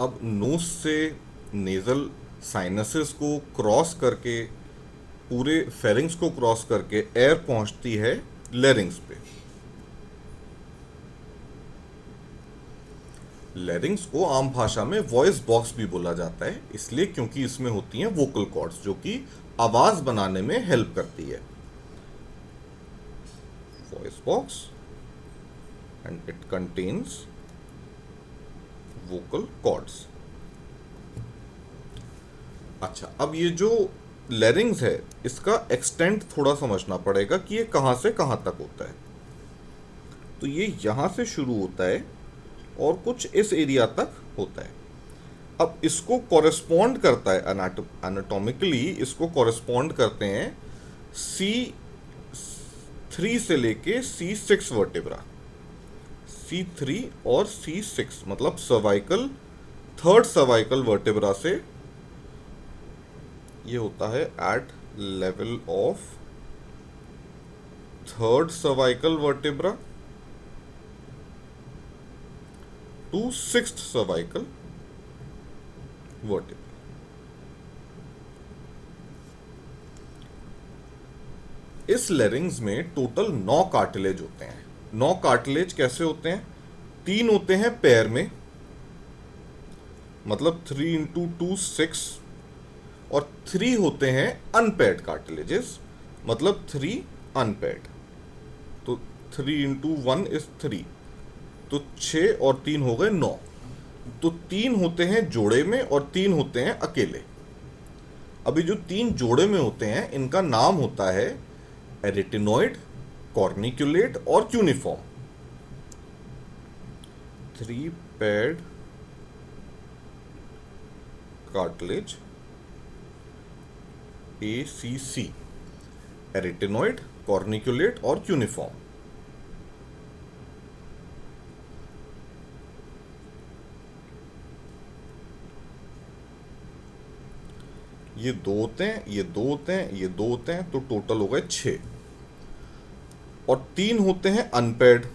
अब नोज से nasal sinuses को क्रॉस करके, पूरे फेरिंग्स को क्रॉस करके एयर पहुंचती है लैरिंग्स पे। लैरिंग्स को आम भाषा में वॉइस बॉक्स भी बोला जाता है, इसलिए क्योंकि इसमें होती हैं वोकल कॉर्ड्स जो कि आवाज बनाने में हेल्प करती है। Voice box and it contains vocal cords. अच्छा, अब ये जो लैरिंग्स है इसका एक्सटेंट थोड़ा समझना पड़ेगा कि ये कहां से कहां तक होता है। तो ये यहां से शुरू होता है और कुछ इस एरिया तक होता है। अब इसको कॉरेस्पॉन्ड करता है एनाटॉमिकली, इसको कॉरेस्पॉन्ड करते हैं C3 से लेके C6 वर्टेब्रा। C3 और C6 मतलब सर्वाइकल, थर्ड सर्वाइकल वर्टेब्रा से ये होता है at level of third cervical vertebra to sixth cervical vertebra. इस लैरिंग्स में टोटल 9 कार्टिलेज होते हैं। 9 कार्टिलेज कैसे होते हैं? 3 होते हैं पैर में, मतलब 3 इंटू 2 6, और 3 होते हैं अनपेयर्ड कार्टिलेजेस, मतलब 3 अनपेयर्ड। तो 3 इंटू 1 इज 3, तो 6 और 3 हो गए 9। तो 3 होते हैं जोड़े में और 3 होते हैं अकेले। अभी जो 3 जोड़े में होते हैं इनका नाम होता है एरिटिनॉइड, कॉर्निक्यूलेट और cuneiform. 3 paired cartilage ACC, arytenoid, corniculate और क्यूनिफॉर्म। ये 2 होते हैं, ये 2 होते हैं, ये 2 होते हैं, तो टोटल हो गए 6। और 3 होते हैं अनपेयर्ड,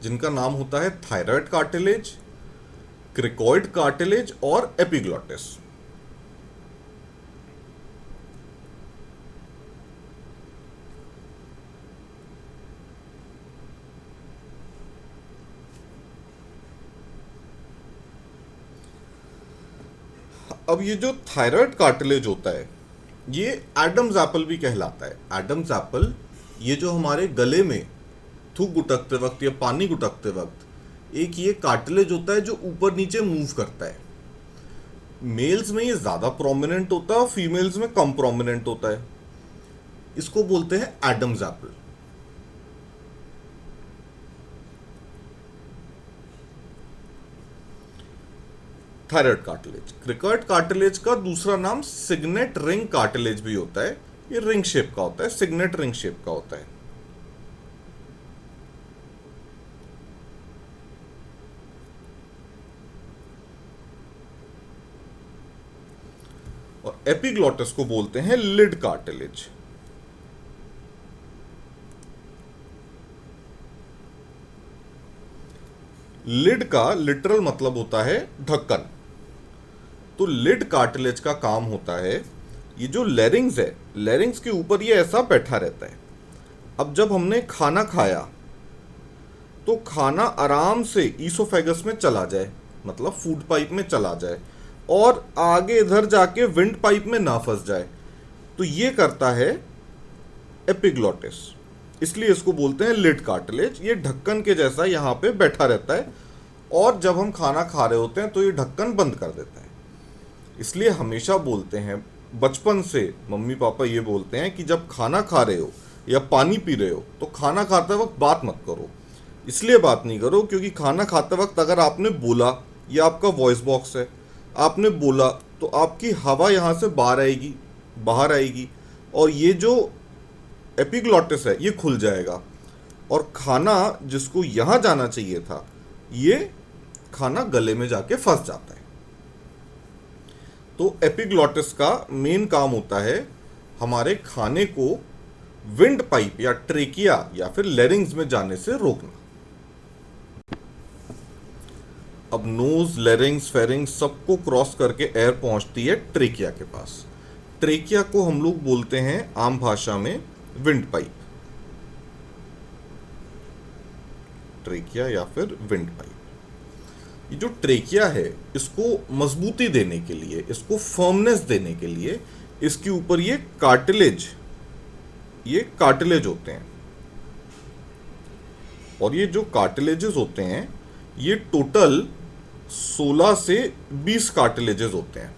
जिनका नाम होता है थायराइड कार्टिलेज, क्रिकॉइड कार्टिलेज और एपिग्लॉटिस। अब ये जो थायराइड कार्टिलेज होता है ये एडम्स एप्पल भी कहलाता है। एडम्स एप्पल, ये जो हमारे गले में थूक गुटकते वक्त या पानी गुटकते वक्त एक ये कार्टिलेज होता है जो ऊपर नीचे मूव करता है। मेल्स में ये ज्यादा प्रोमिनेंट होता है और फीमेल्स में कम प्रोमिनेंट होता है। इसको बोलते हैं Adam's apple. Thyroid cartilage. Cricoid cartilage का दूसरा नाम सिग्नेट रिंग कार्टिलेज भी होता है। ये रिंग शेप का होता है, सिग्नेट रिंग शेप का होता है। और एपिग्लॉटिस को बोलते हैं लिड कार्टिलेज। लिड का लिटरल मतलब होता है ढक्कन। तो लिड कार्टिलेज का काम होता है, ये जो लैरिंग्स है, लैरिंग्स के ऊपर ये ऐसा बैठा रहता है। अब जब हमने खाना खाया तो खाना आराम से ईसोफेगस में चला जाए, मतलब फूड पाइप में चला जाए, और आगे इधर जाके विंड पाइप में ना फंस जाए। तो ये करता है एपिग्लॉटिस, इसलिए इसको बोलते हैं लिड कार्टिलेज। ये ढक्कन के जैसा यहाँ पे बैठा रहता है और जब हम खाना खा रहे होते हैं तो ये ढक्कन बंद कर देता है। इसलिए हमेशा बोलते हैं, बचपन से मम्मी पापा ये बोलते हैं कि जब खाना खा रहे हो या पानी पी रहे हो तो खाना खाते वक्त बात मत करो। इसलिए बात नहीं करो क्योंकि खाना खाते वक्त अगर आपने बोला, ये आपका वॉइस बॉक्स है, आपने बोला तो आपकी हवा यहाँ से बाहर आएगी और ये जो एपिग्लॉटिस है ये खुल जाएगा और खाना जिसको यहाँ जाना चाहिए था, ये खाना गले में जाके फंस जाता है। तो एपिग्लॉटिस का मेन काम होता है हमारे खाने को विंड पाइप या ट्रेकिया या फिर लेरिंग्स में जाने से रोकना। अब नोज, लेरिंग्स, फेरिंग्स सबको क्रॉस करके एयर पहुंचती है ट्रेकिया के पास। ट्रेकिया को हम लोग बोलते हैं आम भाषा में विंड पाइप, ट्रेकिया या फिर विंड पाइप। ये जो ट्रेकिया है, इसको मजबूती देने के लिए, इसको फर्मनेस देने के लिए इसके ऊपर ये कार्टिलेज होते हैं। और ये जो कार्टिलेजेस होते हैं ये टोटल 16 से 20 कार्टिलेजेस होते हैं।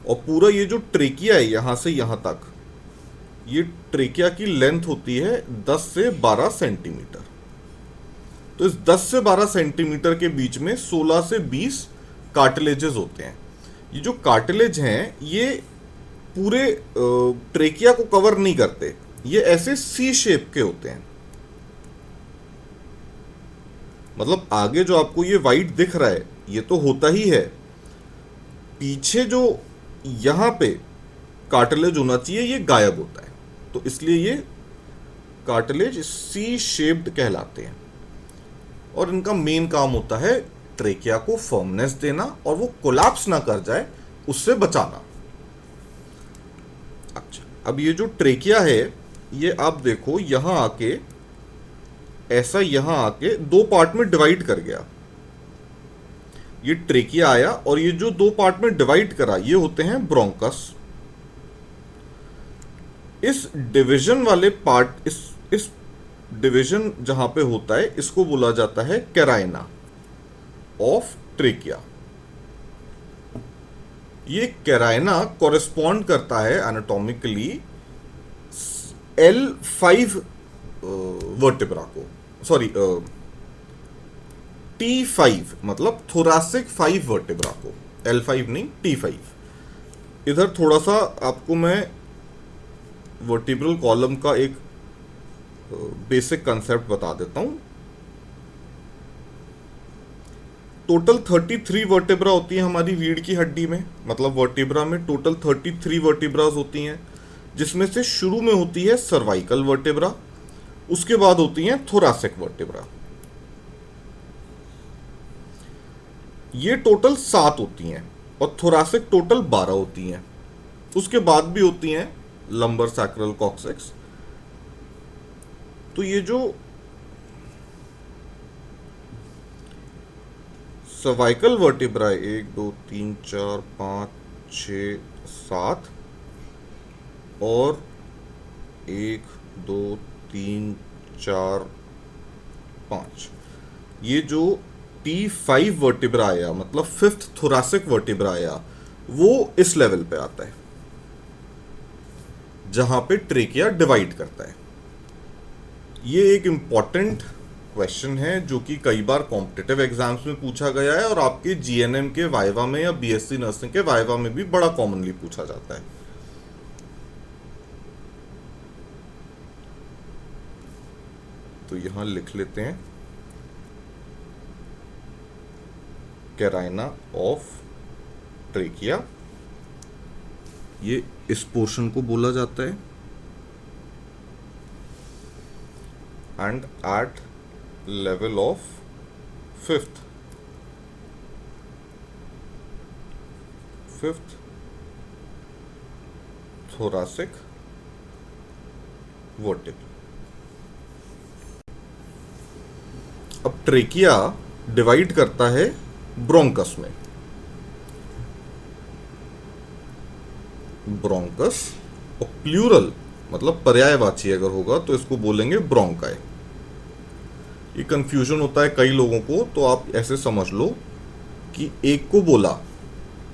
और पूरा ये जो ट्रेकिया है यहां से यहां तक, ये ट्रेकिया की लेंथ होती है 10 से 12 सेंटीमीटर। तो इस 10 से 12 सेंटीमीटर के बीच में 16 से 20 कार्टिलेजेस होते हैं। ये जो कार्टिलेज हैं ये पूरे ट्रेकिया को कवर नहीं करते, ये ऐसे सी शेप के होते हैं। मतलब आगे जो आपको ये वाइट दिख रहा है ये तो होता ही है, पीछे जो यहां पे कार्टिलेज होना चाहिए ये गायब होता है। तो इसलिए ये कार्टिलेज सी शेप्ड कहलाते हैं। और इनका मेन काम होता है ट्रेकिया को फर्मनेस देना और वो कोलैप्स ना कर जाए उससे बचाना। अच्छा, अब ये जो ट्रेकिया है ये आप देखो यहां आके ऐसा यहां आके दो पार्ट में डिवाइड कर गया। ये ट्रेकिया आया और ये जो दो पार्ट में डिवाइड करा ये होते हैं ब्रोंकस। इस डिवीजन वाले पार्ट, इस डिवीजन जहां पे होता है इसको बोला जाता है कैराइना ऑफ ट्रेकिया। ये कैराइना कॉरेस्पॉन्ड करता है एनाटॉमिकली L5 वर्टिब्रा को, सॉरी T5 मतलब थोरासिक 5 वर्टिब्रा को, L5 नहीं T5। इधर थोड़ा सा आपको मैं वर्टिब्रल कॉलम का एक बेसिक कंसेप्ट बता देता हूं। टोटल 33 वर्टिब्रा होती है हमारी रीढ़ की हड्डी में, मतलब वर्टिब्रा में टोटल 33 वर्टिब्रास होती हैं, जिसमें से शुरू में होती है सर्वाइकल वर्टिब्रा, उसके बाद होती हैं थोरासिक वर्टिब्रा। ये टोटल 7 होती हैं और थोरासिक टोटल 12 होती हैं। उसके बाद भी होती हैं लंबर, सैक्रल, कॉक्सिक्स। तो ये जो सर्वाइकल वर्टिब्रा 1 2 3 4 5 6 7 और 1 2 3 4 5, ये जो T5 वर्टिब्रा आया मतलब 5th थोरासिक वर्टिब्रा आया, वो इस लेवल पे आता है जहां पे ट्रेकिया डिवाइड करता है। ये एक इंपॉर्टेंट क्वेश्चन है जो कि कई बार कॉम्पिटिटिव एग्जाम्स में पूछा गया है और आपके जीएनएम के वाइवा में या बीएससी नर्सिंग के वाइवा में भी बड़ा कॉमनली पूछा जाता है। तो यहां लिख लेते हैं कैराइना ऑफ ट्रेकिया, ये इस पोर्शन को बोला जाता है। And at level of 5th thoracic vertebra. अब ट्रेकिया डिवाइड करता है ब्रोंकस में। ब्रोंकस और प्लूरल मतलब पर्यायवाची अगर होगा तो इसको बोलेंगे ब्रोंकाई। ये कंफ्यूजन होता है कई लोगों को, तो आप ऐसे समझ लो कि एक को बोला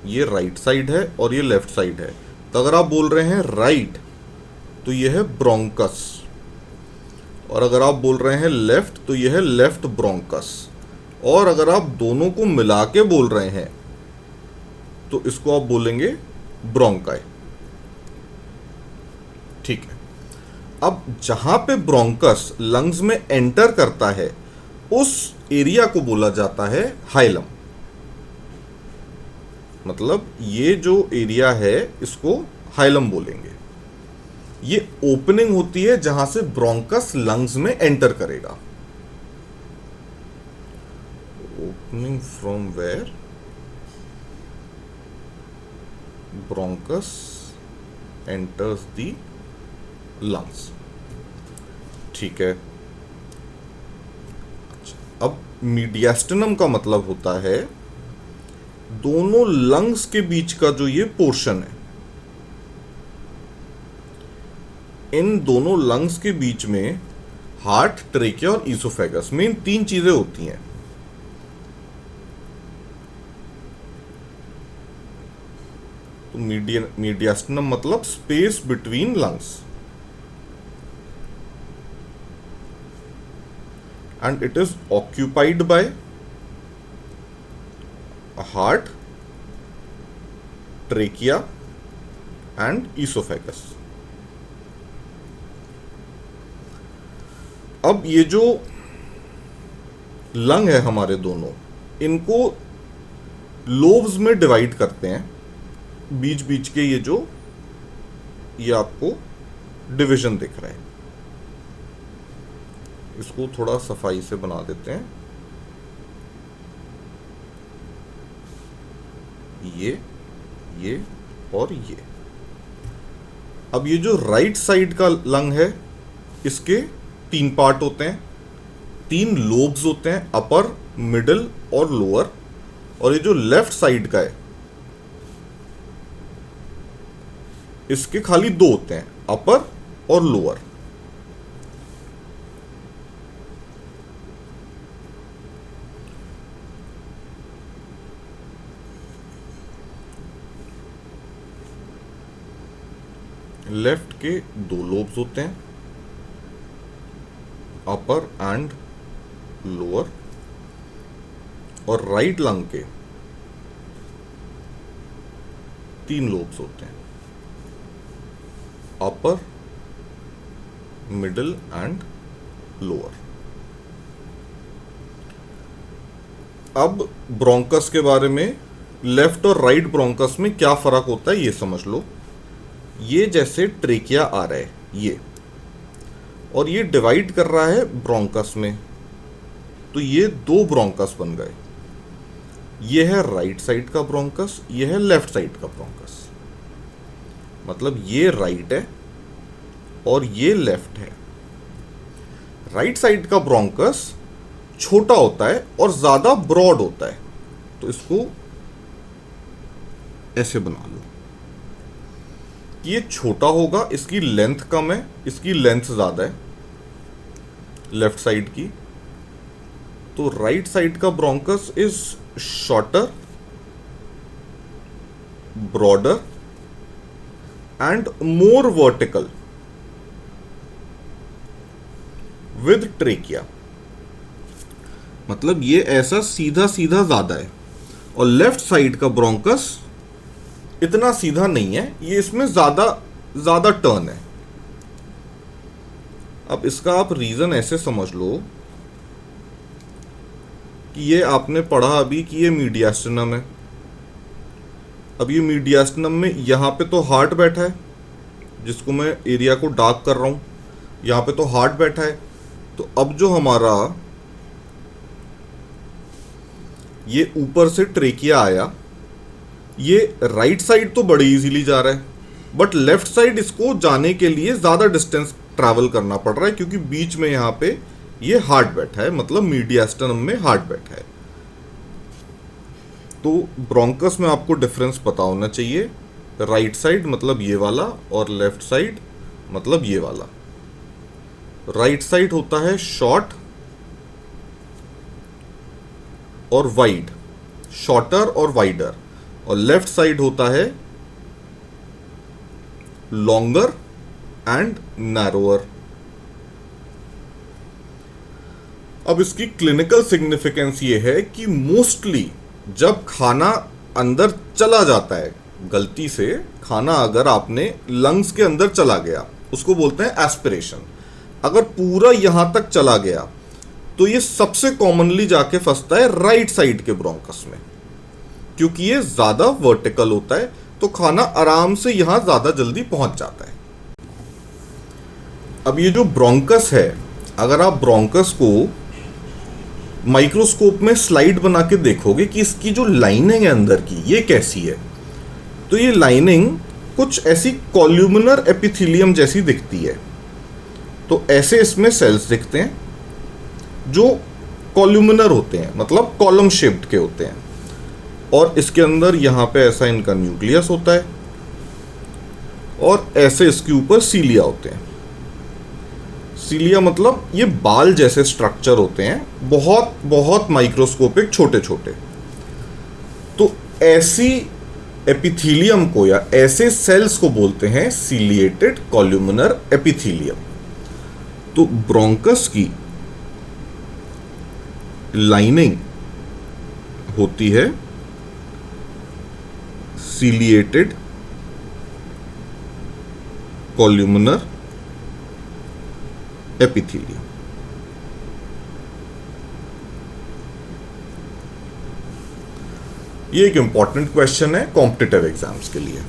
ये राइट साइड है और ये लेफ्ट साइड है, तो अगर आप बोल रहे हैं राइट तो ये है ब्रोंकस, और अगर आप बोल रहे हैं लेफ्ट तो ये है लेफ्ट ब्रोंकस, और अगर आप दोनों को मिला के बोल रहे हैं तो इसको आप बोलेंगे ब्रोंकाई। ठीक है। अब जहां पे ब्रोंकस लंग्स में एंटर करता है उस एरिया को बोला जाता है हाइलम। मतलब ये जो एरिया है इसको हाइलम बोलेंगे। ये ओपनिंग होती है जहां से ब्रोंकस लंग्स में एंटर करेगा। Opening from where bronchus enters the lungs. ठीक है। अब मीडियास्टिनम का मतलब होता है दोनों लंग्स के बीच का जो ये पोर्शन है, इन दोनों लंग्स के बीच में हार्ट, ट्रेकिया और ईसोफेगस में इन 3 चीजें होती हैं। तो मीडियास्टिनम मतलब space between lungs, and it is occupied by a heart, trachea and esophagus। अब ये जो लंग है हमारे दोनों, इनको लोब्स में डिवाइड करते हैं। बीच बीच के ये आपको डिवीजन दिख रहा है, इसको थोड़ा सफाई से बना देते हैं। ये और ये। अब ये जो राइट साइड का लंग है, इसके 3 पार्ट होते हैं, 3 लोब्स होते हैं, अपर, मिडिल और लोअर। और ये जो लेफ्ट साइड का है, इसके खाली 2 होते हैं, अपर और लोअर। लेफ्ट के 2 लोब्स होते हैं, अपर एंड लोअर। और राइट लंग के 3 लोब्स होते हैं, अपर, मिडिल एंड लोअर। अब ब्रोंकस के बारे में, लेफ्ट और राइट ब्रोंकस में क्या फर्क होता है ये समझ लो। ये जैसे ट्रेकिया आ रहा है ये, और ये डिवाइड कर रहा है ब्रोंकस में, तो ये 2 ब्रोंकस बन गए। ये है राइट साइड का ब्रोंकस, ये है लेफ्ट साइड का ब्रोंकस। मतलब ये राइट है और ये लेफ्ट है। राइट साइड का ब्रोंकस छोटा होता है और ज्यादा ब्रॉड होता है, तो इसको ऐसे बना लो। ये छोटा होगा, इसकी लेंथ कम है, इसकी लेंथ ज्यादा है लेफ्ट साइड की। तो राइट साइड का bronchus is shorter, broader and more vertical with trachea. मतलब ये ऐसा सीधा सीधा ज्यादा है। और लेफ्ट साइड का ब्रोंकस इतना सीधा नहीं है, ये इसमें ज्यादा टर्न है। अब इसका आप रीजन ऐसे समझ लो कि ये आपने पढ़ा अभी कि ये मीडियास्टिनम है। अब ये मीडियास्टिनम में यहाँ पे तो हार्ट बैठा है, जिसको मैं एरिया को डार्क कर रहा हूँ, यहाँ पे तो हार्ट बैठा है। तो अब जो हमारा ये ऊपर से ट्रेकिया आया, ये राइट साइड तो बड़ी इजीली जा रहा है, बट लेफ्ट साइड इसको जाने के लिए ज़्यादा डिस्टेंस ट्रैवल करना पड़ रहा है, क्योंकि बीच में यहाँ पे ये हार्ट बैठा है, मतलब मीडियास्टिनम में हार्ट बैठा है। तो ब्रोंकस में आपको डिफरेंस पता होना चाहिए। राइट साइड मतलब ये वाला और लेफ्ट साइड मतलब ये वाला। राइट साइड होता है शॉर्ट और वाइड, शॉर्टर और वाइडर, और लेफ्ट साइड होता है लॉन्गर एंड नैरोअर। अब इसकी क्लिनिकल सिग्निफिकेंस ये है कि मोस्टली जब खाना अंदर चला जाता है, गलती से खाना अगर आपने लंग्स के अंदर चला गया, उसको बोलते हैं एस्पिरेशन। अगर पूरा यहां तक चला गया तो ये सबसे कॉमनली जाके फंसता है राइट साइड के ब्रोंकस में। क्योंकि ये ज़्यादा वर्टिकल होता है, तो खाना आराम से यहाँ ज़्यादा जल्दी पहुँच जाता है। अब ये जो ब्रोंकस है, अगर आप ब्रोंकस को माइक्रोस्कोप में स्लाइड बना के देखोगे कि इसकी जो लाइनिंग है अंदर की, ये कैसी है, तो ये लाइनिंग कुछ ऐसी कॉल्यूमिनर एपिथेलियम जैसी दिखती है। तो ऐसे इसमें सेल्स दिखते हैं जो कॉल्यूमिनर होते हैं, मतलब कॉलम शेप्ड के होते हैं, और इसके अंदर यहाँ पे ऐसा इनका न्यूक्लियस होता है और ऐसे इसके ऊपर सीलिया होते हैं। सीलिया मतलब ये बाल जैसे स्ट्रक्चर होते हैं, बहुत बहुत माइक्रोस्कोपिक, छोटे छोटे। तो ऐसी एपिथेलियम को या ऐसे सेल्स को बोलते हैं सीलिएटेड कॉल्यूमिनर एपिथेलियम। तो ब्रोंकस की लाइनिंग होती है सीलिएटेड कॉल्यूमिनर एपिथेलियम। ये एक इंपॉर्टेंट क्वेश्चन है कॉम्पिटिटिव एग्जाम्स के लिए।